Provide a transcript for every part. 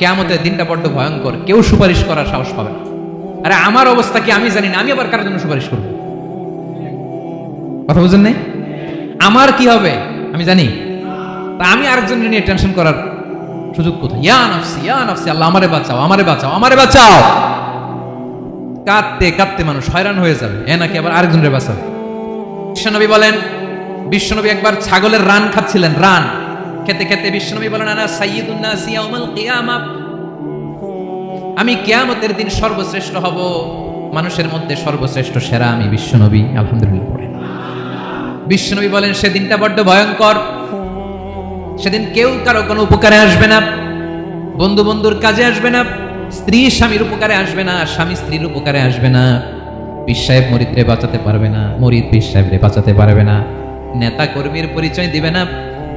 কিয়ামতের দিনটা বড্ড ভয়ঙ্কর, কেউ সুপারিশ করার সাহস পাবে না। আরে আমার অবস্থা কি আমি জানি না, আমি আবার কারোর জন্য সুপারিশ করবো? কথা বুঝেন নাই? আমার কি হবে আমি জানি, তা আমি আরেকজনের নিয়ে টেনশন করার সুযোগ কোথায়? ইয়া নাফসি ইয়া নাফসি, আল্লাহ আমারে বাঁচাও আমারে বাঁচাও আমারে বাঁচাও। কাঁদতে কাঁদতে মানুষ হয়রান হয়ে যাবে, এ নাকি আবার আরেকজনের বাঁচাবে। বিশ্বনবী বলেন, বিশ্বনবী একবার ছাগলের রান খাচ্ছিলেন, রান খেতে খেতে বিশ্বনবী বলেন, আনা সাইয়্যিদুন নাসি ইয়াউমাল কিয়ামা, আমি কিয়ামতের দিন সর্বশ্রেষ্ঠ হব, মানুষের মধ্যে সর্বশ্রেষ্ঠ সেরা আমি বিশ্বনবী। আলহামদুলিল্লাহ পড়েন। বিশ্বনবী বলেন সেদিনটা বড্ড ভয়ঙ্কর, সেদিন কেউ কারো কোনো উপকারে আসবে না, বন্ধু বন্ধুর কাজে আসবে না, স্ত্রী স্বামীর উপকারে আসবে না, স্বামী স্ত্রীর উপকারে আসবে না, পীর সাহেব মরিদরে বাঁচাতে পারবে না, মরিদ পীর সাহেবরে বাঁচাতে পারবে না, নেতা কর্মীর পরিচয় দিবে না,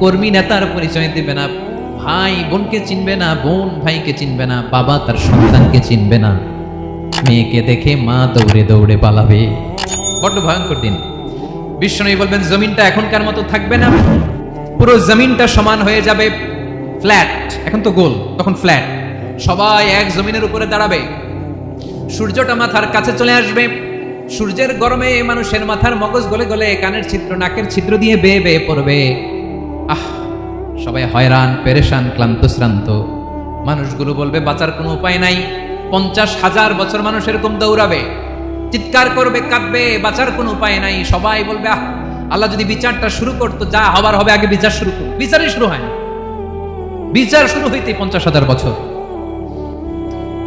কর্মী নেতার পরিচয় দিবে না, ভাই বোনকে চিনবে না, বোন ভাইকে চিনবে না, বাবা তার সন্তানকে চিনবে না, মেয়েকে দেখে মা দৌড়ে দৌড়ে পালাবে। বড্ড ভয়ঙ্কর দিন। বিশ্বনবী বলবেন জমিনটা এখনকার মতো থাকবে না, পুরো জমিনটা সমান হয়ে যাবে, ফ্ল্যাট, এখন তো গোল, তখন ফ্ল্যাট, সবাই এক জমিনের উপরে দাঁড়াবে, সূর্যটা মাথার কাছে চলে আসবে, সূর্যের গরমে মানুষের মাথার মগজ গলে গলে কানের ছিদ্র নাকের ছিদ্র দিয়ে বেয়ে বেয়ে পড়বে। আহ, সবাই হয়রান পেরেশান ক্লান্ত শ্রান্ত। মানুষগুলো বলবে বাঁচার কোনো উপায় নাই। 50,000 বছর মানুষ এরকম দৌড়াবে, চিৎকার করবে, কাঁদবে, বাঁচার কোনো উপায় নাই। সবাই বলবে আহ, আল্লাহ যদি বিচারটা শুরু করতো, যা হবার হবে, আগে বিচার শুরু করো। বিচারই শুরু হয় না, বিচার শুরু হইতে 50,000 বছর।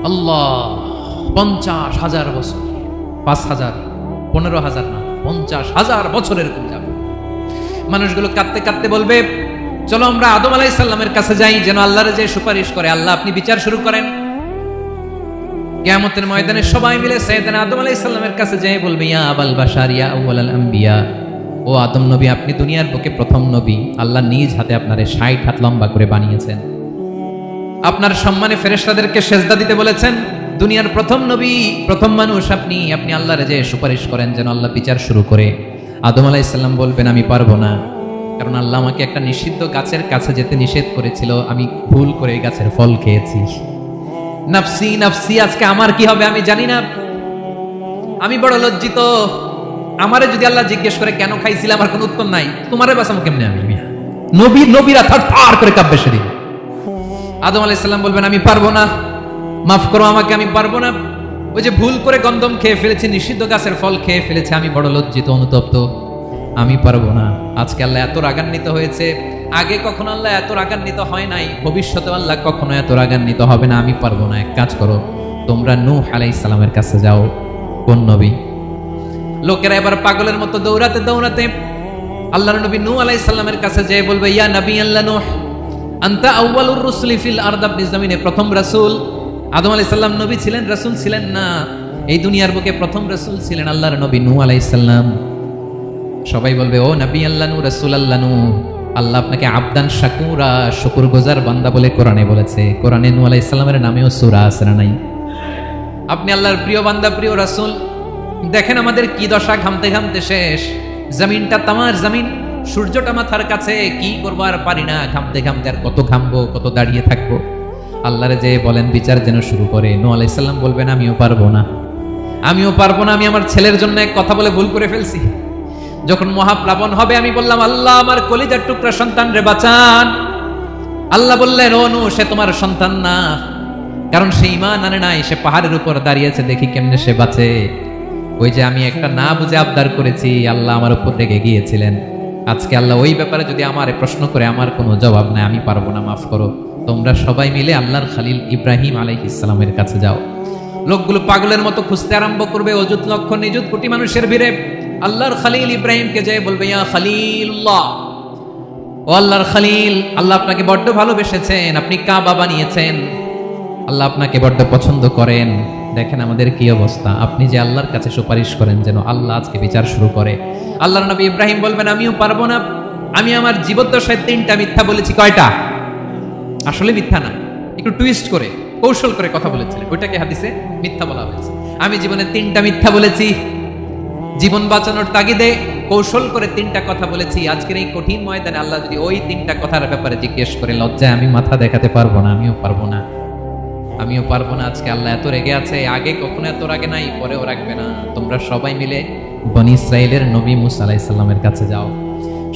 আল্লাহ, 50,000 বছর, 5,000, 15,000 না, 50,000 বছর এরকম যাবে। মানুষগুলো কাঁদতে কাঁদতে বলবে চলো আমরা আদম আলাইহিস সালামের কাছে যাই, যেন আল্লাহর যে সুপারিশ করে, আল্লাহ আপনি বিচার শুরু করেন। কিয়ামতের ময়দানে সবাই মিলে সাইয়েদনা আদম আলাইহিস সালামের কাছে যেয়ে বলবে ইয়া আবাল বাশার ইয়া আউয়ালাল আম্বিয়া, ও আদম নবী, আপনি দুনিয়ার বুকে প্রথম নবী, আল্লাহ নিজ হাতে আপনারে 60 হাত লম্বা করে বানিয়েছেন, আপনার সম্মানে ফেরেশতাদেরকে সেজদা দিতে বলেছেন, দুনিয়ার প্রথম নবী, প্রথম মানুষ আপনি, আপনি আল্লাহর যে সুপারিশ করেন যেন আল্লাহ বিচার শুরু করে। আদম আলাইহিস সালাম বলবেন আমি পারবো না, কারণ আল্লাহ আমাকে একটা নিষিদ্ধ গাছের কাছে যেতে নিষেধ করেছিল, আমি ভুল করে এই গাছের ফল খেয়েছি। নাফসি নাফসি, আজকে আমার কি হবে আমি জানি না, আমি বড় লজ্জিত। আমারে যদি আল্লাহ জিজ্ঞেস করে কেন খাইছিলাম, আমার কোনো উত্তর নাই, তোমারে বাঁচাবো কেমনে আমি? নবীরা থার করে কাঁপবে সেদিন। আদম আলাইহিস সালাম বলবেন আমি পারবো না, মাফ করো আমাকে, আমি পারবো না, ওই যে ভুল করে গন্ধম খেয়ে ফেলেছি, নিষিদ্ধ গাছের ফল খেয়ে ফেলেছে, আমি বড় লজ্জিত অনুতপ্ত, আমি পারবো না। আজকে আল্লাহ এত রাগান্বিত হয়েছে, আগে কখনো আল্লাহ এত রাগান্বিত হয় নাই, ভবিষ্যতে আল্লাহ কখনো এত রাগান্বিত হবে না, আমি পারবো না। এক কাজ করো, তোমরা নূহ আলাইহিস সালামের কাছে যাও। কোন নবী? লোকেরা এবার পাগলের মতো দৌড়াতে দৌড়াতে আল্লাহর নবী নূহ আলাইহিস সালামের কাছে যেয়ে বলবে ইয়া নবী আল্লাহ নূহ, আনতা আউয়ালুর রুসুলি ফিল আরদ, আপনি জমিনে প্রথম রাসূল। আদম আলাইহিস সালাম নবী ছিলেন, রাসূল ছিলেন না, এই দুনিয়ার বুকে প্রথম রাসূল ছিলেন আল্লাহর নবী নূহ আলাইহিস সালাম। সবাই বলবে ও নবী আল্লাহ নূহ, রাসূল আল্লাহ নূহ, আল্লাহ আপনাকে আবদান শাকুরা, শুকরগুজার বান্দা বলে কোরআনে বলেছে। কোরআনে নূহ আলাইহিস সালামের নামেও সূরা আছে না নাই? আপনি আল্লাহর প্রিয় বান্দা, প্রিয় রাসূল। দেখেন আমাদের কি দশা, ঘামতে ঘামতে শেষ, জমিনটা তামার জমিন, সূর্যটা মাথার কাছে, কি করবো আর পারি না, ঘামতে ঘামতে আর কত ঘামবো, কত দাঁড়িয়ে থাকবো। আল্লাহরে যে বলেন বিচার যেন শুরু করে। নূহ আলাইহিস সালাম বলবেন আমিও পারবো না, আমিও পারবো না, আমি আমার ছেলের জন্য এক কথা বলে ভুল করে ফেলছি। যখন মহাপ্লাবন হবে আমি বললাম আল্লাহ আমার কলিজার টুকরা সন্তান রে বাঁচান। আল্লাহ বললেন ও নূহ, সে তোমার সন্তান না, কারণ সে ঈমান আনে নাই, সে পাহাড়ের উপর দাঁড়িয়েছে, দেখি কেমনে সে বাঁচে। ওই যে আমি একটা না বুঝে আবদার করেছি, আল্লাহ আমার উপর রেগে গিয়েছিলেন। আজকে আল্লাহ ওই ব্যাপারে যদি আমারে প্রশ্ন করে, আমার কোনো জবাব নাই, আমি পারবো না, মাফ করো। তোমরা সবাই মিলে আল্লাহর খলিল ইব্রাহিম আলাইহিস সালামের কাছে যাও। লোকগুলো পাগলের মতো খুঁজতে আরম্ভ করবে, অযুত লক্ষ নিযুত কোটি মানুষের ভিড়ে আল্লাহর খলিল ইব্রাহিমকে যেয়ে বলবে ইয়া খলিলুল্লাহ, ও আল্লাহর খলিল, আল্লাহ আপনাকে বড্ড ভালোবেসেছেন, আপনি কাবা বানিয়েছেন, আল্লাহ আপনাকে বড্ড পছন্দ করেন। দেখেন আমাদের কি অবস্থা, আপনি যে আল্লাহর কাছে সুপারিশ করেন যেন আল্লাহ আজকে বিচার শুরু করে। আল্লাহর নবী ইব্রাহিম বলবেন আমিও পারবো না, আমি আমার জীবদ্দশায় 3টা মিথ্যা বলেছি। কয়টা? আসলে মিথ্যা না, একটু টুইস্ট করে কৌশল করে কথা বলেছিলেন, ওইটাকে হাদিসে মিথ্যা বলা হয়েছে। আমি জীবনে 3টা মিথ্যা বলেছি, জীবন বাঁচানোর তাগিদে কৌশল করে 3টা কথা বলেছি। আজকের এই কঠিন ময়দানে আল্লাহ যদি ওই 3টা কথার ব্যাপারে জিজ্ঞেস করে, লজ্জায় আমি মাথা দেখাতে পারবো না, আমিও পারবো না। আমিও পারবো না। আজকে আল্লাহ এত রেগে আছে, আগে কখনো এত রাগে নাই, পরেও রাখবে না। তোমরা সবাই মিলে বনি ইসরাইলের নবী মুসা আলাইহিস সালামের কাছে যাও।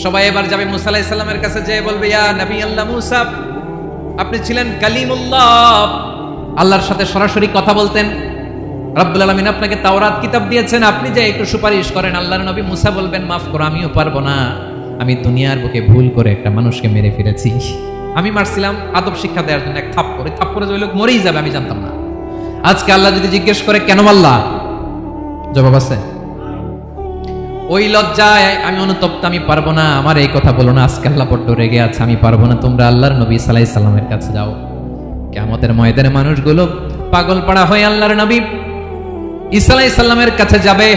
সবাই এবার যাবে মুসা আলাইহিস সালামের কাছে, যেয়ে বলবে, ইয়া নবী আল্লাহ মুসা, আপনি ছিলেন কালিমুল্লাহ, আল্লাহর সাথে সরাসরি কথা বলতেন। রব্বুল আলামিন আপনাকে তাওরাত কিতাব দিয়েছেন, আপনি যে একটু সুপারিশ করেন। আল্লাহর নবী মুসা বলবেন, মাফ করো, আমিও পারবো না। আমি দুনিয়ার বুকে ভুল করে একটা মানুষকে মেরে ফেলেছি। আমি মারছিলাম আদব শিক্ষা দেওয়ার জন্য, এক থাপ্পড়ে, থাপ্পড়ে যে ওই লোক মরেই যাবে আমি জানতাম না। আজকে আল্লাহ যদি জিজ্ঞেস করে কেন মারলা, জবাব আছে? ওই লজ্জায় আমি অনুতপ্ত, আমি পারবো না, আমার এই কথা বলো না। আজকে আল্লাহ বড্ড রেগে আছে, আমি পারবো না। তোমরা আল্লাহর নবী সাল্লাল্লাহু আলাইহি সাল্লামের কাছে যাও। কিয়ামতের ময়দানে মানুষগুলো পাগল পাড়া হয়ে আল্লাহর নবী ঈসা আলাইহিস সালামের কাছে যাবে,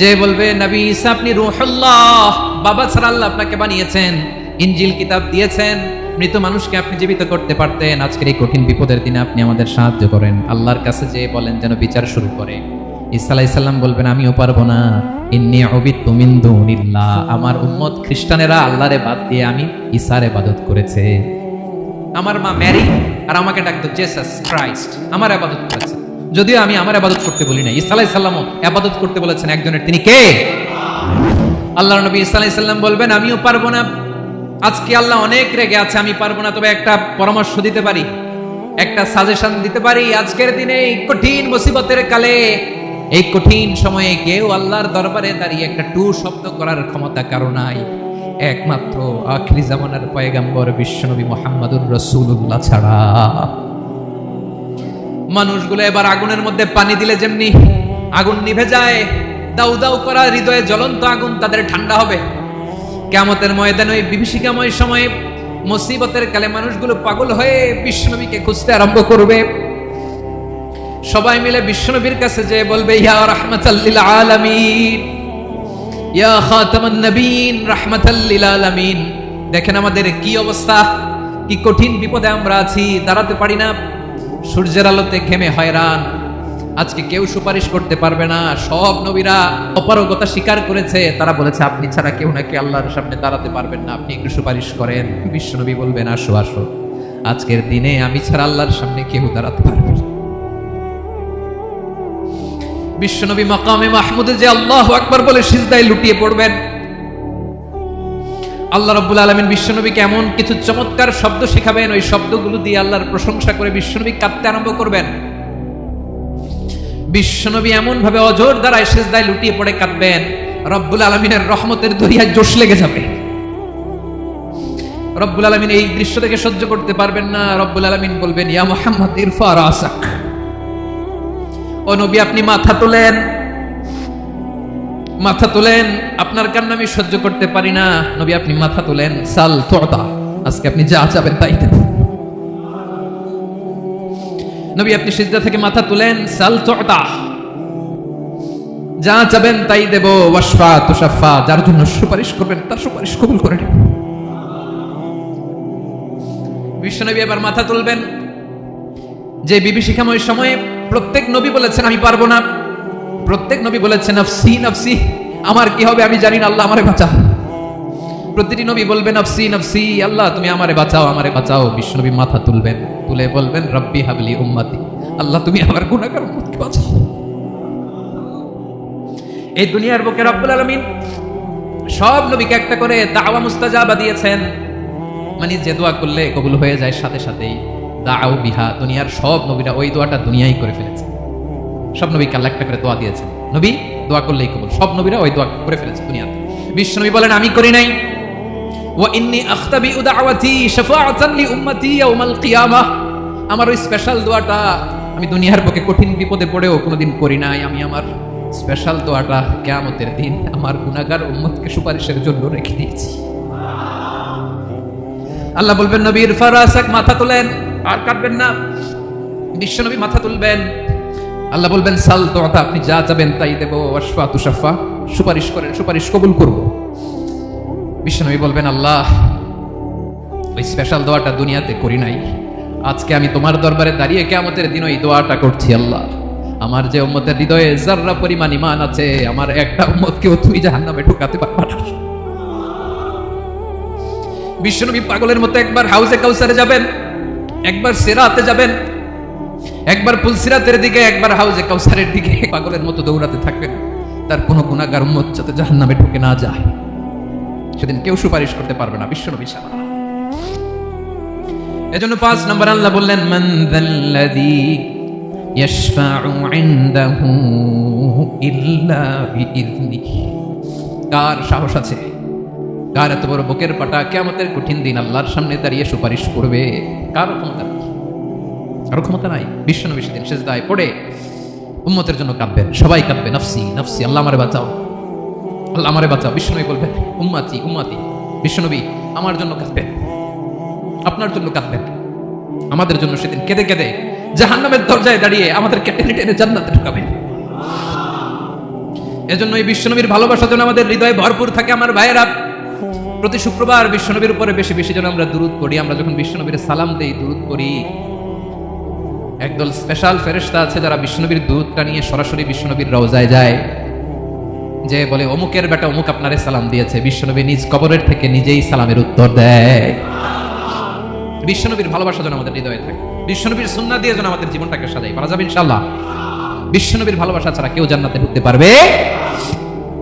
যে বলবে, নবী ঈসা আপনি রূহুল্লাহ, বাবা ছাড়া আল্লাহ আপনাকে বানিয়েছেন, ইনজিল কিতাব দিয়েছেন, মৃত মানুষকে আপনি জীবিত করতে পারতেন। আজকের এই কঠিন বিপদের দিনে আপনি আমাদের সাহায্য করেন। আল্লাহর কাছে যে বলেন যেন বিচার শুরু করে। ঈসা আলাইহিস সালাম বলবেন, আমিও পারবো না। ইন্নী উবিদতু মিন দুনিল্লাহ, আমার উম্মত খ্রিস্টানেরা আল্লাহরে বাদ দিয়ে আমি ঈসার ইবাদত করেছে। আমার মা ম্যারি আর আমাকে ডাকতো জেসাস ক্রাইস্ট, আমার ইবাদত করেছে। যদিও আমি আমার ইবাদত করতে বলি না, ঈসা আলাইহিস সালামও ইবাদত করতে বলেছেন একজনের, তিনি কে? আল্লাহর নবী ঈসা আলাইহিস সালাম বলবেন, আমিও পারবো না। আজকে আল্লাহ অনেক রেগে আছে, আমি পারবো না। তবে একটা পরামর্শ দিতে পারি, একটা সাজেশন দিতে পারি। আজকের দিনে এই কঠিন মুসিবতের কালে, এই কঠিন সময়ে কেউ আল্লাহর দরবারে দাঁড়িয়ে একটা টু শব্দ করার ক্ষমতা কারো নাই, একমাত্র আখিরি জামানার পয়গম্বর বিশ্বনবী মুহাম্মদুর রাসূলুল্লাহ ছাড়া। মানুষগুলো এবার আগুনের মধ্যে পানি দিলে যেমনি আগুন নিভে যায়, দাউ দাউ করা হৃদয়ে জ্বলন্ত আগুন তাদের ঠান্ডা হবে। কিয়ামতের ময়দানে ওই বিভীষিকাময় সময়ে, মুসিবতের কালে মানুষগুলো পাগল হয়ে বিশ্বনবীকে খুঁজতে আরম্ভ করবে। সবাই মিলে বিশ্বনবীর কাছে যেয়ে বলবে, ইয়া রাহমাতাল লিল আলামিন, ইয়া খাতামান নবীন, রাহমাতাল লিল আলামিন। দেখেন আমাদের কি অবস্থা, কি কঠিন বিপদে আমরা আছি, দাঁড়াতে পারি না, সূর্যের আলোতে ঘেমে হয়রান। আজকে কেউ সুপারিশ করতে পারবে না। সব নবীরা অপারগতা স্বীকার করেছে, তারা বলেছে আপনি ছাড়া কেউ নাকি আল্লাহর সামনে দাঁড়াতে পারবেন না, আপনি একটু সুপারিশ করেন। বিশ্বনবী বলবেন, আসো আসো, আজকের দিনে আমি ছাড়া আল্লাহর সামনে কেউ দাঁড়াতে পারবে না। বিশ্বনবী মাকামে মাহমুদে যে আল্লাহু আকবার বলে সিজদায় লুটিয়ে পড়বেন। আল্লাহ রাব্বুল আলামিন বিশ্বনবীকে এমন কিছু চমৎকার শব্দ শেখাবেন, ওই শব্দগুলো দিয়ে আল্লাহর প্রশংসা করে বিশ্বনবী কাঁদতে আরম্ভ করবেন। বিশ্বনবী এমন ভাবে অজর দ্বারায় সিজদায় লুটিয়ে পড়ে কাঁদবেন, রব্বুল আলামিনের রহমতের দরিয়ায় জোশ লেগে যাবে। রব্বুল আলামিন এই দৃশ্য থেকে সহ্য করতে পারবেন না। রব্বুল আলামিন বলবেন, ইয়া মুহাম্মদ ইরফা রাসাক, ও নবী আপনি মাথা তোলেন, মাথা তোলেন, আপনার কান্না আমি সহ্য করতে পারি না। নবী আপনি মাথা তোলেন, সাল তুতা, আজকে আপনি যা চাবেন তাই দেব। নবী আপনি সিজদা থেকে মাথা তুলেন, সাল তুতা, যা চাবেন তাই দেব। ওয়াশফা তুশাফা, যার জন্য সুপারিশ করবেন তার সুপারিশ কবুল করে নেব। বিশ্বনবী এবার মাথা তুলবেন। যে বিভীষিকাময় সময়ে প্রত্যেক নবী বলেছেন আমি পারবো না, প্রত্যেক নবী বলেছেন নফসি নফসি, আমার কি হবে আমি জানি না, আল্লাহ আমারে বাঁচাও। প্রতিটি নবী বলবেন নফসি নফসি, আল্লাহ তুমি আমারে বাঁচাও, আমারে বাঁচাও। বিশ্বনবী মাথা তুলবেন, তুলে বলবেন রব্বি হাবলি উম্মতি, আল্লাহ তুমি আমার গুনাহগার উম্মতকে বাঁচাও। এই দুনিয়ার বুকে রব্বুল আলামিন সব নবীকে একটা করে দাওয়া মুস্তাজাবা দিয়েছেন, মানে যে দোয়া করলে কবুল হয়ে যায় সাথে সাথেই। দাও বিহা, দুনিয়ার সব নবীরা ওই দোয়াটা দুনিয়ায় করে ফেলেছে। সব নবীকে আল্লাহ একটা করে দোয়া দিয়েছেন, নবী দোয়া করলেই কবুল, সব নবীরা ওই দোয়া করে ফেলেছে দুনিয়াতে। বিশ্বনবী বলেন আমি করি নাই। ওয়া ইন্নী আখতাবিউ দাওয়াতি শাফাআতান লি উম্মতি ইয়াউমাল কিয়ামাহ, আমার ওই স্পেশাল দোয়াটা আমি দুনিয়ার বুকে কঠিন বিপদে পড়েও কোনোদিন করি নাই। আমি আমার স্পেশাল দোয়াটা কিয়ামতের দিন আমার গুনাহগার উম্মতকে সুপারিশের জন্য রেখে দিয়েছি। আল্লাহ বলবেন নবী ইরফা রাসাক, মাথা তোলেন, আর কাটবেন না। বিশ্বনবী মাথা তুলবেন, আল্লাহ বলবেন সাল তুতা, আপনি যা চাবেন তাই দেব। ওয়াশফা তুশাফা, সুপারিশ করেন, সুপারিশ কবুল করব। বিশ্বনবী বলবেন আল্লাহ ওই স্পেশাল দোয়াটা দুনিয়াতে করি নাই, আজকে আমি তোমার দরবারে দাঁড়িয়ে কিয়ামতের দিন ওই দোয়াটা করছি। আল্লাহ আমার যে উম্মতের হৃদয়ে যাররা পরিমাণ ঈমান আছে, আমার একটা উম্মতকেও তুমি জাহান্নামে ঢোকাতে পারবা না। বিশ্বনবী পাগলের মতো একবার হাউজে কাউসারে যাবেন, একবার সিরাতে যাবেন, একবার পুলসিরাতের দিকে, একবার হাউজে কাউসারের দিকে পাগলের মতো দৌড়াতে থাকবেন, তার কোনো গুনাহগার উম্মত যাতে জাহান্নামে ঢুকে না যায়। সেদিন কেউ সুপারিশ করতে পারবে না, বিশ্বনবী ছাড়া। এজন্য 5 নম্বর আল্লাহ বললেন, মান যাল্লাযী ইয়াশফাউ ইনদাহু ইল্লা বিইযনিহি। কার সাহস আছে, কার এত বড় বুকের পাটা কিয়ামতের কঠিন দিন আল্লাহর সামনে দাঁড়িয়ে সুপারিশ করবে? কার ক্ষমতা নেই, কারো ক্ষমতা নাই। বিশ্বনবী সেদিন সিজদায় পড়ে উম্মতের জন্য কাঁদবেন, সবাই কাঁদবে, নফসি নফসি, আল্লাহ আমারে বাঁচাও, আল্লাহ আমারে বাঁচাও। বিশ্বনবী বলবেন, উম্মতি উম্মতি। বিশ্বনবী আমার জন্য কাঁদবেন, আপনার জন্য কাঁদবেন, আমাদের জন্য সেদিন কেঁদে কেঁদে জাহান্নামের দরজায় দাঁড়িয়ে আমাদেরকে টেনে টেনে জান্নাতে ঢুকাবেন। এজন্য এই বিশ্বনবীর ভালোবাসা যেন আমাদের হৃদয়ে ভরপুর থাকে। আমার ভাইয়েরা, প্রতি শুক্রবার বিশ্বনবীর উপরে বেশি বেশি যেন আমরা দুরূদ পড়ি। আমরা যখন বিশ্বনবীর সালাম দেই, দুরূদ পড়ি, একদল স্পেশাল ফেরেশতা আছে যারা বিশ্বনবীর দুরূদটা নিয়ে সরাসরি বিশ্বনবীর রওজায় যায়, যে বলে অমুকের বেটা অমুক আপনারে সালাম দিয়েছে। বিশ্বনবী নিজ কবরের থেকে নিজেই সালামের উত্তর দেয়। বিশ্বনবীর ভালোবাসা যেন আমাদের হৃদয়ে থাকে, বিশ্বনবীর সুন্নাহ দিয়ে যেন আমাদের জীবনটাকে সাজাই। পারা যাবে ইনশাআল্লাহ। বিশ্বনবীর ভালোবাসা ছাড়া কেউ জান্নাতে ঢুকতে পারবে?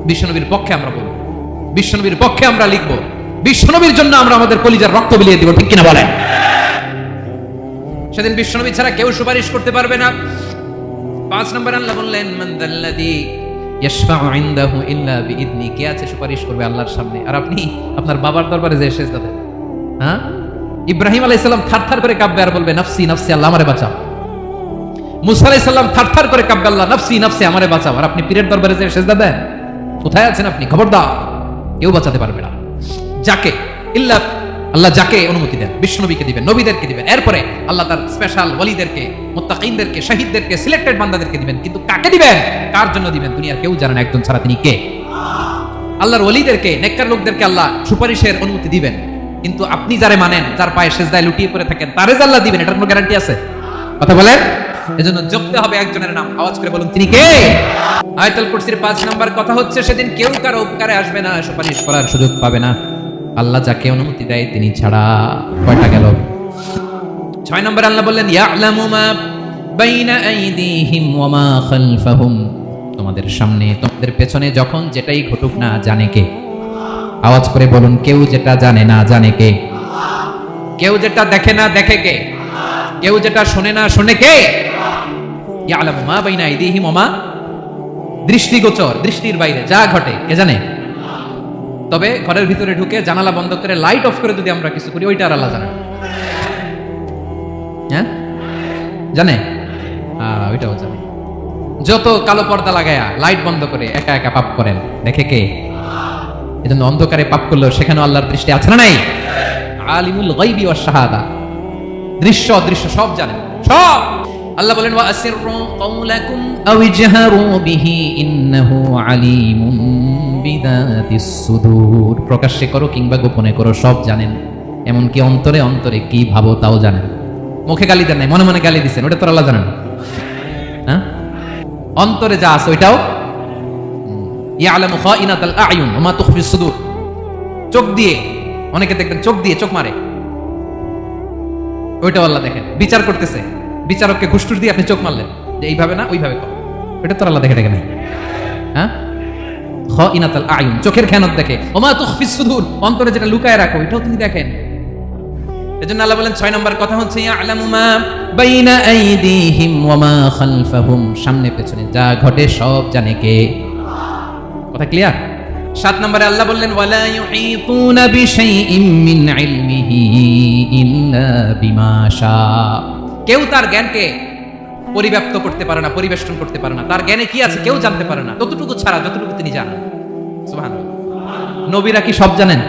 বিশ্বনবীর পক্ষে আমরা বলবো, বিশ্বনবীর পক্ষে আমরা লিখবো, বিশ্বনবীর জন্য আমরা আমাদের কলিজার রক্ত বিলিয়ে দিব, ঠিক কিনা বলেন? সেদিন বিশ্বনবী ছাড়া কেউ সুপারিশ করতে পারবে না। 5 নম্বর আল্লাহ বললেন, মান যাল্লাযী ইয়াশফাউ ইনদাহু ইল্লা বিইযনি। কে আছে সুপারিশ করবে আল্লাহর সামনে? আর আপনি আপনার বাবার দরবারে যে সিজদা দেন, হ্যাঁ? ইব্রাহিম আলাইহিস সালাম থারথার করে কাঁপবে আর বলবে, নফসি নফসি, আল্লাহ আমারে বাঁচাও। মুসা আলাইহিস সালাম থারথার করে কাঁপবে, আল্লাহ নফসি নফসি, আমারে বাঁচাও। আর আপনি পীরের দরবারে যে সিজদা দেন, কোথায় আছেন আপনি? খবরদার, কেউ বাঁচাতে পারবে না। যাকে ইল্লা আল্লাহ যাকে অনুমতি দেন, বিশ্বনবীকে দিবেন, নবীদেরকে দিবেন, এরপরে আল্লাহ তার স্পেশাল ওয়ালিদেরকে, মুত্তাকিনদেরকে, শহীদদেরকে, সিলেক্টেড বান্দাদেরকে দিবেন। কিন্তু কাকে দিবেন, কার জন্য দিবেন, দুনিয়ার কেউ জানে না একজন ছাড়া। তিনি কে? আল্লাহর ওয়ালিদেরকে, নেককার লোকদেরকে আল্লাহ সুপারিশের অনুমতি দিবেন। কিন্তু আপনি যারে মানেন, যার পায়ে সিজদায় লুটিয়ে পড়ে থাকেন, তারে যে আল্লাহ দিবেন, এটার কোনো গ্যারান্টি আছে? কথা বলেন। এজন্য জপতে হবে একজনের নাম, আওয়াজ করে বলুন, তিনি কে? আয়াতুল কুরসির 5 নাম্বার কথা হচ্ছে, সেদিন কেউ কারো উপকারে আসবে না, সুপারিশ করার সুযোগ পাবে না, আল্লাহ যাকে অনুমতি দেয় তিনি ছাড়া। কয়টা গেল? 6 নম্বর আল্লাহ বললেন, ইয়ালামু মা বাইনা আইদিহিম ওয়া মা খালফাহুম। তোমাদের সামনে, তোমাদের পেছনে যখন যেটাই ঘটুক না, জানে কে? আওয়াজ করে বলুন, কেউ যেটা জানে না, জানে কে? কেউ যেটা দেখে না, দেখে কে? কেউ যেটা শোনে না, শোনে কে? ইয়ালামু মা বাইনা আইদিহিম ওয়া মা, দৃষ্টিগোচর, দৃষ্টির বাইরে যা ঘটে কে জানে? তবে ঘরের ভিতরে ঢুকে জানালা বন্ধ করে লাইট অফ করে যদি আমরা কিছু করি, ওইটা আর আল্লাহ জানে। হ্যাঁ, জানে? ওইটাও জানে। যত কালো পর্দা লাগায়া লাইট বন্ধ করে একা একা পাপ করেন, দেখে কে? এজন্য অন্ধকারে পাপ করলেও সেখানে আল্লাহর দৃষ্টি আছে না নাই? আলিমুল গায়বি ওয়াশ শাহাদা, দৃশ্য অদৃশ্য সব জানেন, সব। আল্লাহ বলেন, ওয়া আসিররু কাওলাকুম আও ইজহারু বিহি ইন্নাহু আলিমুম বিদাতিস সুদূর। প্রকাশ্যে করো কিংবা গোপনে করো, সব জানেন। এমনকি অন্তরে অন্তরে কি ভাবো তাও জানেন। মুখে গালি দেন নাই, মনে মনে গালি দিচ্ছেন, ওটা তো আল্লাহ জানেন। হ্যাঁ, অন্তরে যা আছে ওইটাও। ইয়ালামু খাইনাতাল আয়ুন ওয়া মা তুখফিস সুদূর। চোখ দিয়ে, অনেকে দেখবেন চোখ দিয়ে চোখ মারে, ওইটাও আল্লাহ দেখেন। বিচার করতেছে, বিচারককে ঘুষটুস দিয়ে আপনি চোখ মারলেন, যে এইভাবে না ওইভাবে কর, এটা তো আল্লাহ দেখে, দেখে নাই? হ্যাঁ, খাইনাতাল আয়ুন, চোখের খেয়ানত দেখে। ওয়া মা তুখফিস সুদূর, অন্তরে যেটা লুকায় রাখো এটাও তিনি দেখেন। এজন্য আল্লাহ বলেন 6 নম্বর কথা হচ্ছে, ইয়ালামু মা বাইনা আইদিহিম ওয়া মা খালফাহুম। সামনে পেছনে যা ঘটে সব জানে কে? কথা ক্লিয়ার? 7 নম্বরে আল্লাহ বললেন, ওয়ালা ইউহিতুনা বিশাইইম মিন ইলমিহি ইল্লা বিমা শা। কেউ তার জ্ঞানকে পরিব্যাপ্ত করতে পারে না, পরিবেষ্টন করতে পারে না। তার জ্ঞানে কি আছে কেউ জানতে পারে না, ততটুকু ছাড়া যতটুকু তিনি জানেন। সুবহানাল্লাহ। নবীরা কি সব জানেন?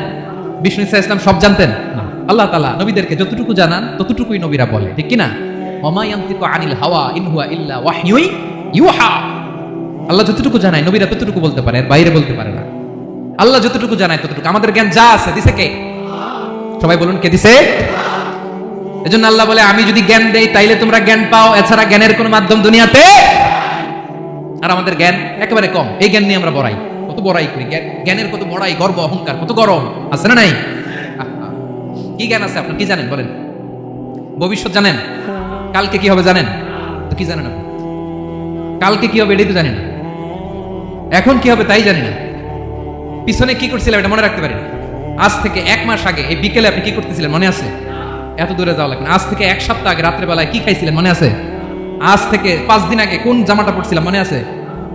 বিষ্ণু ইসা ইসলাম সব জানতেন না। আল্লাহ তাআলা নবীদেরকে যতটুকু জানান ততটুকুই নবীরা বলে, ঠিক কি না? ওয়া মা ইয়ানতিকু আনিল হাওয়া ইন হুয়া ইল্লা ওয়াহয়ুন ইউহা। আল্লাহ যতটুকু জানায় নবীরা ততটুকু বলতে পারে, এর বাইরে বলতে পারে না। আল্লাহ যতটুকু জানায় ততটুকু। আমাদের জ্ঞান যা আছে দিছে কে? সবাই বলুন, কে দিছে? এজন্য আল্লাহ বলে, আমি যদি জ্ঞান দেই তাইলে তোমরা জ্ঞান পাও, এছাড়া জ্ঞানের কোনো মাধ্যম দুনিয়াতে। আর আমাদের জ্ঞান একেবারে কম, এই জ্ঞান নিয়ে আমরা বড়াই, কত বড়াই করি, জ্ঞানের কত বড়াই, গর্ব অহংকার, কত গরম আছে না নাই? কি জ্ঞান আছে আপনার? কি জানেন বলেন? ভবিষ্যৎ জানেন? কালকে কি হবে জানেন? তো কি জানেন আপনি? কালকে কি হবে এটাই তো জানি না, এখন কি হবে তাই জানি না, পিছনে কি করছিলাম এটা মনে রাখতে পারি না। আজ থেকে 1 মাস আগে এই বিকেলে আপনি কি করতেছিলেন মনে আছে? এত দূরে যাওয়া লাগবে না। আজ থেকে 1 সপ্তাহ আগে রাত্রে বেলায় কি খাইছিলেন মনে আছে? আজ থেকে 5 দিন আগে কোন জামাটা পড়ছিলাম মনে আছে?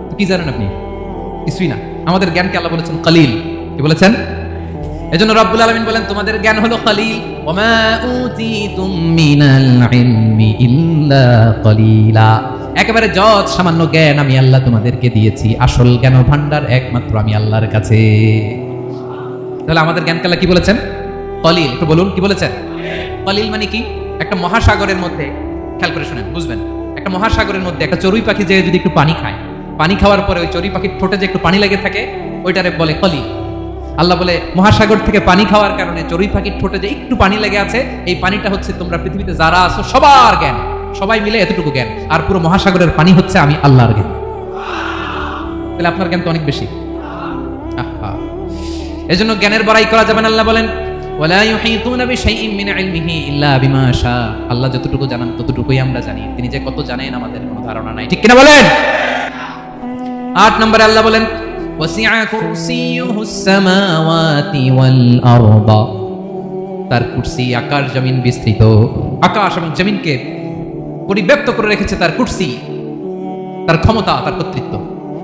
তো কি জানেন আপনি? কিছুই না। আমাদের জ্ঞানকে আল্লাহ বলেছেন কলিল। কি বলেছেন? এজন্য রব্বুল আলামিন বলেন তোমাদের জ্ঞান হলো কলিল। ওমা উতিতুম মিনাল ইলমি ইল্লা কলিলা। একেবারে যত সামান্য জ্ঞান আমি আল্লাহ তোমাদেরকে দিয়েছি, আসল জ্ঞান ভান্ডার একমাত্র আমি আল্লাহর কাছে। তাহলে আমাদের জ্ঞানকে আল্লাহ কি বলেছেন? কলিল। একটু বলুন কি বলেছেন? কলিল মানে কি? একটা মহাসাগরের মধ্যে, খেয়াল করে শুনেন বুঝবেন, একটা মহাসাগরের মধ্যে একটা চড়ুই পাখি যে যদি একটু পানি খায়, পানি খাওয়ার পরে ওই চড়ুই পাখির ঠোঁটে যে একটু পানি লেগে থাকে ওইটারে বলে কলিল। আল্লাহ বলে মহাসাগর থেকে পানি খাওয়ার কারণে চড়ুই পাখির ঠোঁটে যে একটু পানি লেগে আছে, এই পানিটা হচ্ছে তোমরা পৃথিবীতে যারা আছো সবার জ্ঞান, সবাই মিলে এতটুকু জ্ঞান, আর পুরো মহাসাগরের পানি হচ্ছে আমি আল্লাহর জ্ঞান। তাহলে আপনার জ্ঞান তো অনেক বেশি। এজন্য জ্ঞানের বড়াই করা যাবে না। আল্লাহ বলেন ওয়ালা ইউহিতুনা বিশাইইন মিন ইলমিহি ইল্লা বিমা শা। আল্লাহ যতটুকু জানেন ততটুকুই আমরা জানি, তিনি যে কত জানেন আমাদের কোনো ধারণা নাই। ঠিক কিনা বলেন? 8 নম্বরে আল্লাহ বলেন ওয়াসিআ কুরসিয়ুহুস সামাওয়াতি ওয়াল আরদা। তার কুরসি আকাশ জমিন বিস্তৃত। আকাশ এবং জমিনকে পরিব্যাপ্ত করে রেখেছে তার কুরসি, তার ক্ষমতা, তার কর্তৃত্ব।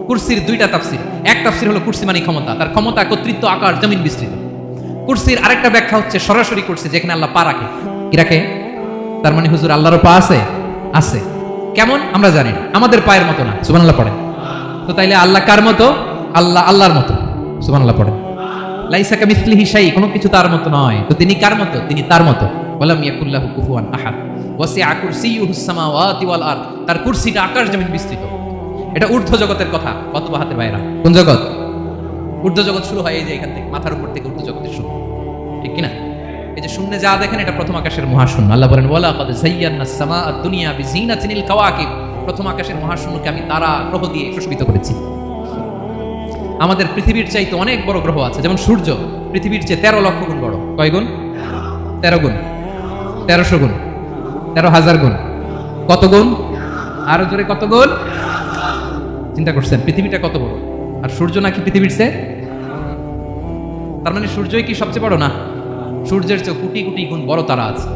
কুরসির 2টা তাফসীর। এক তাফসীর হলো কুরসি মানে ক্ষমতা, তার ক্ষমতা, কর্তৃত্ব, আকাশ জমিন বিস্তৃত। কুরসির আরেকটা ব্যাখ্যা হচ্ছে সরাসরি কুরসি, যেখানে আল্লাহ পা রাখে। কি রাখে? তার মানে হুজুর আল্লাহর পা আছে? আছে। কেমন আমরা জানি না, আমাদের পায়ের মতো না। সুবহানাল্লাহ পড়েন। তো তাইলে আল্লাহ কার মতো? আল্লাহ আল্লাহর মতো। সুবহানাল্লাহ পড়েন। লাইসা কামিসলিহি শাই, কোনো কিছু তার মতো নয়। তো তিনি কার মতো? তিনি তার মতো। ওয়ালাম ইয়াকুল্লাহু কুফুয়ান আহাদ। ওয়াসিআ কুরসিয়ুহুস সামাওয়াতি ওয়াল আরদ। তার কুরসিটা আকাশ জমিন বিস্তৃত। এটা ঊর্ধ্ব জগতের কথা। অথবা হাতের বাইরা কোন জগৎ? ঊর্ধ্ব জগৎ শুরু হয় এই যে এখান থেকে, মাথার উপর থেকে ঊর্ধ্ব জগতের শুরু। ঠিক কিনা? এই যে শূন্যে যা দেখেন এটা প্রথম আকাশের মহাশূন্য। আল্লাহ বলেন ওয়ালা কাদ যায়্যানাস সামাআদ দুনিয়া বিজিনাতিল কাওয়াকিব। প্রথম আকাশের মহাশূন্যকে আমি তারা গ্রহ দিয়ে সুশোভিত করেছি। আমাদের পৃথিবীর চাইতে অনেক বড় গ্রহ আছে, যেমন সূর্য পৃথিবীর চেয়ে 13 লক্ষ গুণ বড়। কয় গুণ? 13 গুণ, 1300 গুণ, 13,000 গুণ। কত গুণ? আরো জোরে কত গুণ? চিন্তা করছেন পৃথিবীটা কত বড়, আর সূর্য নাকি পৃথিবীর চেয়ে? তার মানে সূর্যই কি সবচেয়ে বড় না? সূর্যের চেয়ে কোটি কোটি গুণ বড় তারা আছে।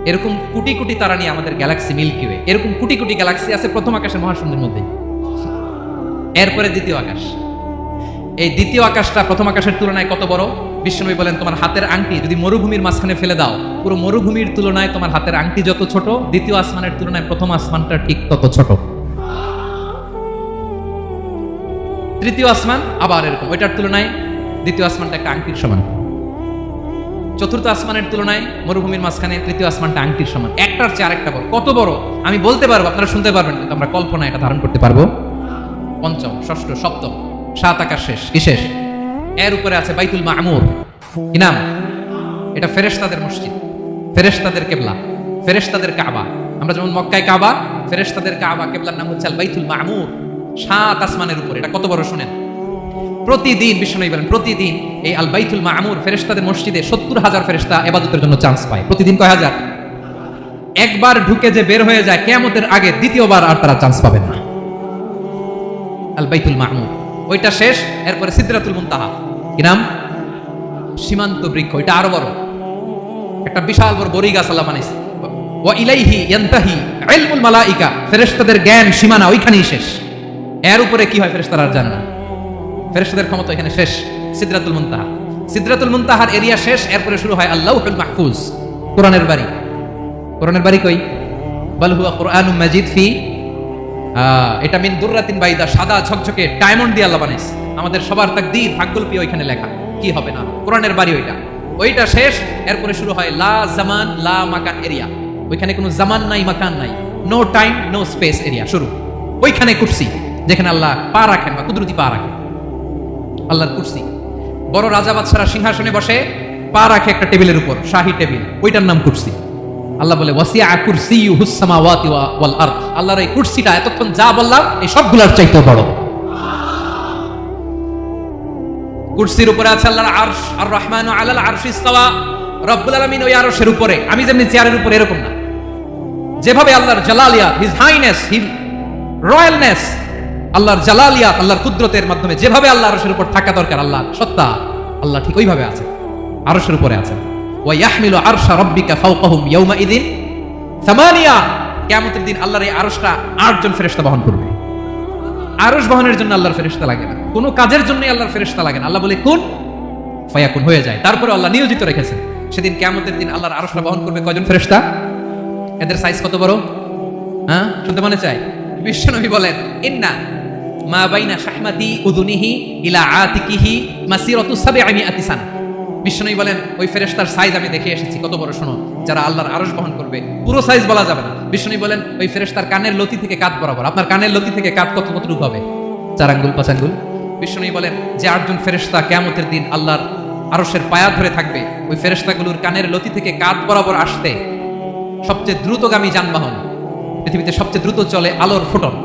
এরকম কোটি কোটি তারা নিয়ে আমাদের গ্যালাক্সি মিল্কি ওয়ে। এরকম কোটি কোটি গ্যালাক্সি আছে প্রথম আকাশের মহাশূন্যের মধ্যে। এরপরে দ্বিতীয় আকাশ। এই দ্বিতীয় আকাশটা প্রথম আকাশের তুলনায় কত বড়? বিশ্বনবী বলেন তোমার হাতের আংটি যদি মরুভূমির মাঝখানে ফেলে দাও, পুরো মরুভূমির তুলনায় তোমার হাতের আংটি যত ছোট, দ্বিতীয় আসমানের তুলনায় প্রথম আসমানটা ঠিক তত ছোট। তৃতীয় আসমান আবার এরকম, ওইটার তুলনায় দ্বিতীয় আসমানটা একটা আংটির সমান। চতুর্থ আসমানের তুলনায় মরুভূমির মাঝখানে তৃতীয় আসমানটা আংটির সমান। একটার চেয়ে আরেকটা বড়। কত বড় আমি বলতে পারবো, আপনারা শুনতে পারবেন, কিন্তু আমরা কল্পনা এটা ধারণ করতে পারবো। পঞ্চম, ষষ্ঠ, সপ্তম, 7 আকাশ শেষ। কি শেষ? এর উপরে আছে বাইতুল মামুর। কি নাম? এটা ফেরেশতাদের মসজিদ, ফেরেশতাদের কিবলা, ফেরেশতাদের কাবা। আমরা যেমন মক্কায় কাবা, ফেরেশতাদের কাবা, কিবলার নাম হচ্ছে আল বাইতুল মামুর। 7 আসমানের উপরে। এটা কত বড় শুনেন। প্রতিদিন বিশ্বনবী বলেন প্রতিদিন এই আল বাইতুল মামুর ফেরেশতাদের মসজিদে 70,000 ফেরেশতা ইবাদতের জন্য চান্স পায়। প্রতিদিন কয় হাজার? একবার ঢুকে যে বের হয়ে যায় কিয়ামতের আগে দ্বিতীয়বার আর তারা চান্স পাবে না। আল বাইতুল মামুর ওইটা শেষ। এরপরে সিদরাতুল মুনতাহা। কি নাম? সীমান্ত বৃক্ষ। ওইটা আরো বড়, একটা বিশাল বড় বড়ি গাছ আল্লাহ বানাইছে। ওয়া ইলাইহি ইয়ানতাহি ইলমুল মালাইকা। ফেরেশতাদের জ্ঞান সীমানা ওইখানেই শেষ। এর উপরে কি হয় ফেরেশতারা আর জানে না। ফেরেশতাদের ক্ষমতা এখানে শেষ। সিদরাতুল মুনতাহা। সিদরাতুল মুনতাহার এরিয়া শেষ। এরপরে শুরু হয় আল্লাহুল মাহফুজ, কোরআনের বাড়ি। কোরআনের বাড়ি কই? বাল হুয়া কুরআনুম মাজিদ ফি, এটা মিন দুররাতিন বাইদা, সাদা ঝকঝকে ডায়মন্ড দিয়ে আল্লাহ বানাইছে। আমাদের সবার তাকদীর ভাগ্যলিপি ওইখানে লেখা, কি হবে না। কোরআনের বাড়ি ওইটা। ওইটা শেষ। এরপরে শুরু হয় লা জামান লা মাকান এরিয়া। ওইখানে কোনো জামান নাই, মাকান নাই, no time no space area শুরু। ওইখানে কুরসি, যেখানে আল্লাহ পা রাখেন বা কুদরতি পা রাখেন। আল্লাহর কুরসি। বড় রাজা বাদশারা সিংহাসনে বসে পা রাখে একটা টেবিলের উপর, শাহী টেবিল, ওইটার নাম কুরসি। আল্লাহ বলে ওয়াসিআ কুরসিয়ুহুস সামাওয়াতি ওয়াল আরদ। আল্লাহর এই কুরসিটা এতক্ষণ যা বললাম এই সবগুলোর চাইতে বড়। কুরসির উপরে আছে আল্লাহর আরশ। আর রহমানু আলাল আরশি ইস্তাওয়া। রব্বুল আলামিন ওই আরশের উপরে। আমি যেমনি চেয়ারের উপরে এরকম না। যেভাবে আল্লাহর জালালিয়াত, হিজ হাইনেস, হিজ রয়্যালনেস, আল্লাহর জালালিয়াত, আল্লাহর কুদরতের মাধ্যমে যেভাবে আল্লাহ আরশের উপর থাকা দরকার, আল্লাহ সত্তা, আল্লাহ ঠিক ওইভাবে আছেন, আরশের উপরে আছেন। ওয়া ইয়াহমিলু আরশা রাব্বিকা ফাওকাহুম ইয়াউমাইযিন সামানিয়া। কিয়ামতের দিন আল্লাহর এই আরশটা 8 জন ফেরেশতা বহন করবে। আরশ বহনের জন্য আল্লাহর ফেরেশতা লাগে না, কোনো কাজের জন্যই আল্লাহর ফেরেশতা লাগে না। আল্লাহ বলে কুন ফায়াকুন, হয়ে যায়। তারপরে আল্লাহ নিয়োজিত রেখেছেন, সেদিন কিয়ামতের দিন আল্লাহর আরশটা বহন করবে কয়জন ফেরেশতা? এদের সাইজ কত বড়? হ্যাঁ, শুনতে মনে চায়? বিশ্বনবী বলেন, ইন্না মা বাইনা শাহমাতি উযুনিহি ইলা আতিকিহি মাসিরাতু 700 সানা। বিশ্বনবী বলেন, ওই ফেরেশতার সাইজ আমি দেখে এসেছি কত বড়, শোনো, যারা আল্লাহর আরশ বহন করবে। পুরো সাইজ বলা যাবে না। বিশ্বনবী বলেন, ওই ফেরেশতার কানের লতি থেকে কাঁধ বরাবর। আপনার কানের লতি থেকে কাঁধ কতটুকু হবে? 4 আঙ্গুল 5 আঙ্গুল। বিশ্বনবী বলেন, যে 8 জন ফেরেশতা কিয়ামতের দিন আল্লাহর আরশের পায়া ধরে থাকবে, ওই ফেরেশতাগুলোর কানের লতি থেকে কাঁধ বরাবর আসতে সবচেয়ে দ্রুতগামী যানবাহন, পৃথিবীতে সবচেয়ে দ্রুত চলে আলোর ফোটন।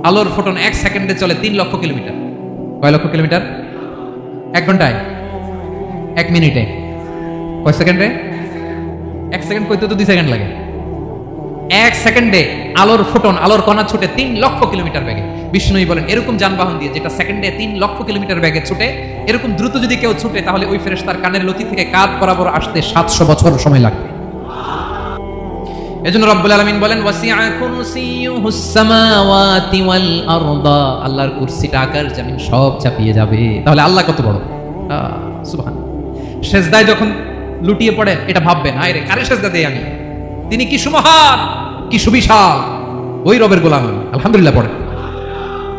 আলোর ফোটন 1 সেকেন্ডে চলে 3 লক্ষ কিলোমিটার। কয় লক্ষ কিলোমিটার? 1 ঘন্টায়? 1 মিনিটে? কয় সেকেন্ডে? 1 সেকেন্ড কইতে তো 2 সেকেন্ড লাগে। 1 সেকেন্ডে আলোর ফোটন, আলোর কণা ছুটে 3 লক্ষ কিলোমিটার বেগে। বিষ্ণুই বলেন, এরকম যানবাহন দিয়ে যেটা সেকেন্ডে 3 লক্ষ কিলোমিটার বেগে ছুটে, এরকম দ্রুত যদি কেউ ছুটে, তাহলে ওই ফেরেশতার কানের লতি থেকে কাঁধ বরাবর আসতে 700 বছর সময় লাগবে। এজন্য রব্বুল আলামিন বলেন, ওয়াসিআ কুরসিয়ুহুস সামাওয়াতি ওয়াল আরদা। আল্লাহর কুরসিটা আকাশ জমিন সব চাপিয়ে যাবে। তাহলে আল্লাহ কত বড়! সুবহান। সেজদায় যখন লুটিয়ে পড়ে, এটা ভাববেন, আয় রে, কারে সেজদা দেই আমি? তিনি কি সুমহান, কি সুবিশাল! ওই রবের গোলাম আমি, আলহামদুলিল্লাহ পড়েন।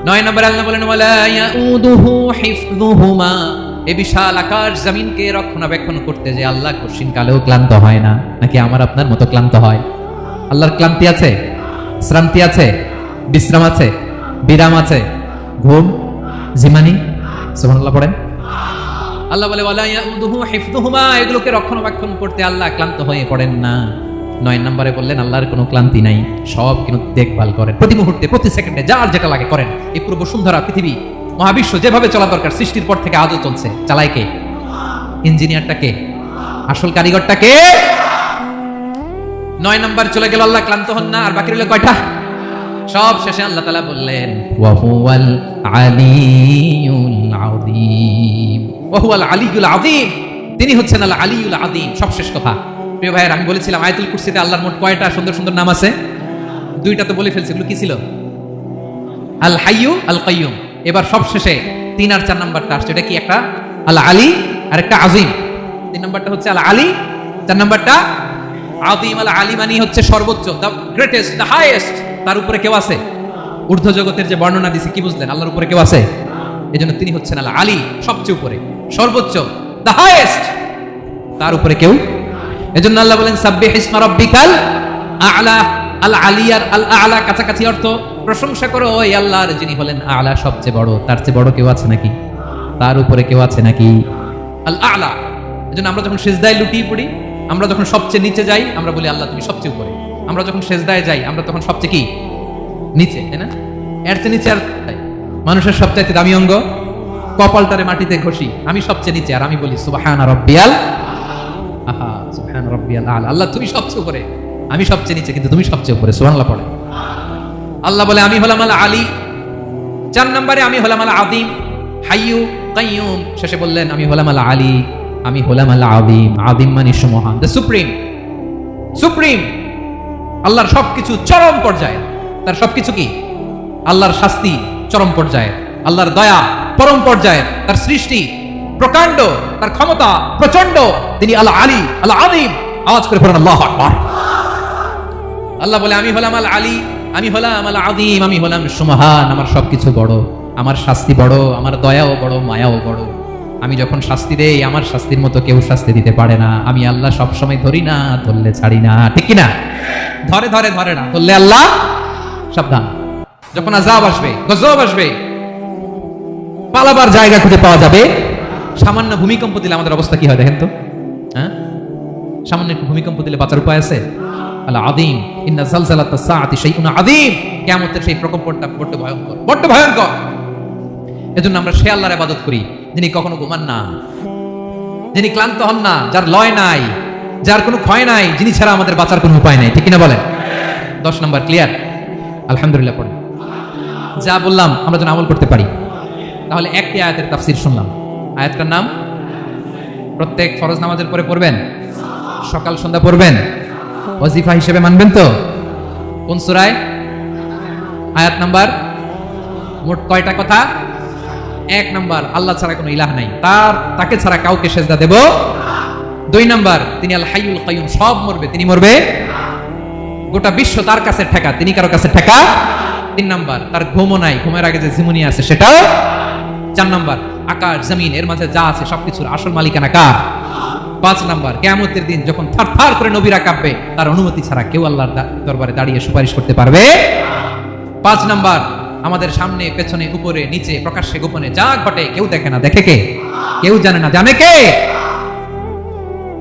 9 নম্বরে আল্লাহ বলেন, ওয়ালা ইয়াউদুহু হিফযুহুমা। এই বিশাল আকাশ জমিনকে রক্ষণাবেক্ষণ করতে যে আল্লাহ কঠিন কালেও ক্লান্ত হয় না। নাকি আমার আপনার মতো ক্লান্ত হয়? আল্লাহর ক্লান্তি আছে, শ্রান্তি আছে, বিশ্রাম আছে, বিরাম আছে, ঘুম, জিমানি? সুবহানাল্লাহ পড়েন। আল্লাহ বলে, ওয়ালা ইয়াউদুহু হিফযুহুমা। এগুলোকে রক্ষণাবেক্ষণ করতে আল্লাহ ক্লান্ত হয়ে পড়েন না। 9 নম্বরে বললেন, আল্লাহর কোনো ক্লান্তি নাই, সব কিন্তু দেখভাল করেন, প্রতি মুহূর্তে, প্রতি সেকেন্ডে যার যেটা লাগে করেন। এই পুরো বসুন্ধরা, পৃথিবী, মহাবিশ্ব যেভাবে চলা দরকার সৃষ্টির পর থেকে আজও চলছে। চালায় কে? ইঞ্জিনিয়ারটা কে? আসল কারিগরটা কে? 9 নম্বর চলে গেল, আল্লাহ ক্লান্ত হন না। আর বাকি রইল কয়টা? সব শেষে আল্লাহ তাআলা বললেন, ওয়া হুয়াল আলিয়ুল আযীম। ওয়া হুয়াল আলিয়ুল আযীম, তিনি হচ্ছেন আল আলিয়ুল আযীম। সব শেষ কথা। প্রিয় ভাইয়ের, আমি বলেছিলাম আয়াতুল কুরসিতে আল্লাহর মোট কয়টা সুন্দর সুন্দর নাম আছে? 2টা তো বলে ফেলছি। এগুলো কি ছিল? আল হাইয়ু, আল কাইয়ুম। এবার সব শেষে 3 আর 4 নাম্বারটা আসছে। এটা কি? একটা আল আলী আর একটা আযীম। 3 নাম্বারটা হচ্ছে আল আলী, 4 নাম্বারটা আযীম। আল আলী মানে হচ্ছে সর্বোচ্চ, দ্য গ্রেটেস্ট, দ্য হাইয়েস্ট। তার উপরে কেউ আছে? ঊর্ধ্ব জগতের যে বর্ণনা দিছি, কি বুঝলেন? আল্লাহর উপরে কেউ আছে? এজন্য তিনি হচ্ছেন আল আলী, সবচেয়ে উপরে, সর্বোচ্চ, দ্য হাইয়েস্ট। তার উপরে কেউ। এজন্য আল্লাহ বলেন, সাব্বিহ ইসমা রাব্বিকাল আ'লা। আল আলিয়ার আল আ'লা কাছাকাছি অর্থ, প্রশংসা করো ওই আল্লাহর যিনি হলেন আ'লা, সবচেয়ে বড়। তার চেয়ে বড় কেউ আছে নাকি? তার উপরে কেউ আছে নাকি? আল আ'লা। এজন্য আমরা যখন সিজদায় লুটিয়ে পড়ি, আমরা যখন সবচেয়ে নিচে যাই, আমরা বলি আল্লাহ তুমি সবচেয়ে উপরে। আমরা যখন সিজদায় যাই, আমরা তখন সবচেয়ে কি? নিচে, তাই না? এর চেয়ে নিচে আর মানুষের সবচাইতে দামি অঙ্গ কপালটারে মাটিতে ঘষি, আমি সবচেয়ে নিচে, আর আমি বলি সুবহান রাব্বিয়াল আহা, সুবহান রাব্বিয়াল আ'লা। আল্লাহ তুমি সবচেয়ে উপরে, আমি সবচেয়ে নিচে, কিন্তু তুমি সবচেয়ে উপরে। সুবহানাল্লাহ পড়ে। আল্লাহ বলে, আমি হলাম আল আলী। 4 নম্বরে আমি হলাম আল আযীম, হাইয়ু কাইয়ুম। শেষে বললেন, আমি হলাম আল আলী, আমি হলাম আল আযীম। আযীম মানে সুমহান, দ্য সুপ্রিম। সুপ্রিম আল্লাহর সবকিছু চরম পর্যায়ে। তার সবকিছু কি? আল্লাহর শাস্তি চরম পর্যায়ে, আল্লাহর দয়া পরম পর্যায়ে, তার সৃষ্টি প্রকাণ্ড, তার ক্ষমতা প্রচন্ড। তিনি আল আলী, আল আযীম। আওয়াজ করে পড়েন আল্লাহু আকবার। আল্লাহ বলে, আমি হলাম আল আলী, আমি হলাম আল আযীম, আমি হলাম সুমহান। আমার সবকিছু বড়, আমার শাস্তি বড়, আমার দয়াও বড়, মায়াও বড়। আমি যখন শাস্তি দেই, আমার শাস্তির মতো কেউ শাস্তি দিতে পারে না। আমি আল্লাহ সব সময় ধরি না, ধরলে ছাড়ি না, ঠিক কি না? ধরে ধরে ধরে না, ধরলে আল্লাহ সাবধান। যখন আযাব আসবে, গজব আসবে, পালাবার জায়গা খুঁজে পাওয়া যাবে। সামান্য ভূমিকম্প দিলে আমাদের অবস্থা কি হয় দেখেন তো? হ্যাঁ, সামান্য একটু ভূমিকম্প দিলে বাঁচার উপায় আছে? আল আযীম, ইন্না যালজালাতাস সাআতি শাইউন আযীম। কিয়ামতের সেই প্রকম্পনটা বড় ভয়ঙ্কর, বড় ভয়ঙ্কর। এজন্য আমরা সে আল্লাহর ইবাদত করি যিনি কখনো ঘুমান না, যিনি ক্লান্ত হন না, যার লয় নাই, যার কোনো ক্ষয় নাই, যিনি ছাড়া আমাদের বাঁচার কোনো উপায় নাই, ঠিক কিনা বলেন? 10 নম্বর ক্লিয়ার? আলহামদুলিল্লাহ পড়েন। যা বললাম আমরা যেন আমল করতে পারি। তাহলে একটি আয়াতের তাফসীর শুনলাম। আয়াতটার নাম প্রত্যেক ফরজ নামাজের পরে পড়বেন, সকাল সন্ধ্যা পড়বেন, ওয়াজিফা হিসেবে মানবেন তো? কোন সূরায়? আয়াত নাম্বার মোট কয়টা কথা? 1 নাম্বার, আল্লাহ ছাড়া কোনো ইলাহ নাই, তাকে ছাড়া কাউকে সেজদা দেব। 2 নাম্বার, তিনি আল হাইয়ুল কাইয়ুম, সব মরবে, তিনি মরবে, গোটা বিশ্ব তার কাছে ঠেকা, তিনি কারো কাছে ঠেকা। 3 নাম্বার, তার ঘুমও নাই, ঘুমের আগে যে ঝিমুনি আছে সেটাও। 4 নাম্বার, আকাশ জমিন এর মাঝে যা আছে সবকিছুর আসল মালিকানা কার? 5 নাম্বার, কিয়ামতের দিন যখন থারথার করে নবীরা কাঁপবে, তার অনুমতি ছাড়া কেউ আল্লাহর দরবারে দাঁড়িয়ে সুপারিশ করতে পারবে। 5 নাম্বার, আমাদের সামনে পেছনে উপরে নিচে প্রকাশ্যে গোপনে যা ঘটে কেউ দেখে না, দেখে কে? কেউ জানে না, জানে কে?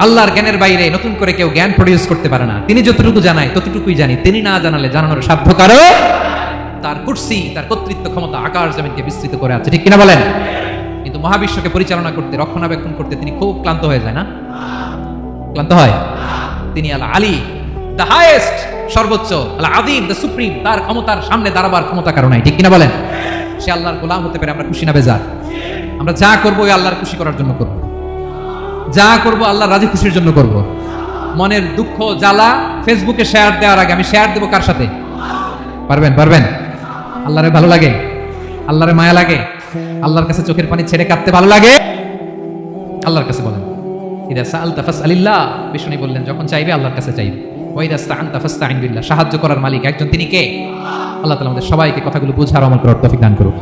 আল্লাহর জ্ঞানের বাইরে নতুন করে কেউ জ্ঞান প্রডিউস করতে পারে না। তিনি যতটুকু জানায় ততটুকুই জানি, তিনি না জানালে জানানোর সাধ্য কারো। তার কুরসি, তার কর্তৃত্ব ক্ষমতা আকাশ জমিনকে বিস্তৃত করে আছে, ঠিক কিনা বলেন? কিন্তু মহাবিশ্বকে পরিচালনা করতে, রক্ষণাবেক্ষণ করতে তিনি খুব ক্লান্ত হয়ে যায় না? ক্লান্ত হয়? তিনি আল আলী, দ্য হাইয়েস্ট, সর্বোচ্চ, আল আযীম, দ্য সুপ্রিম, তার ক্ষমতার সামনে দাঁড়াবার ক্ষমতা কারো নাই, ঠিক কিনা বলেন? সে আল্লাহর গোলাম হতে পারে, আমরা খুশি না বেজার? আমরা যা করবো ওই আল্লাহর খুশি করার জন্য করবো, যা করবো আল্লাহর রাজি খুশির জন্য করব। মনের দুঃখ জ্বালা ফেসবুকে শেয়ার দেওয়ার আগে আমি শেয়ার দেবো কার সাথে? পারবেন? পারবেন? আল্লাহরে ভালো লাগে? আল্লাহরে মায়া লাগে? আল্লাহর কাছে চোখের পানি ছেড়ে কাঁদতে ভালো লাগে? আল্লাহর কাছে বলেন, ইদা সাআলতা ফাসআলিল্লাহ, বিষ্ণু বললেন যখন চাইবে আল্লাহর কাছে চাইবে। ওয়া ইদা ইসতাআনতা ফাসতাঈন বিল্লাহ, সাহায্য করার মালিক একজন, তিনি কে? আল্লাহ তাআলা আমাদের সবাইকে কথাগুলো বুঝার আমল করার তৌফিক দান করুন।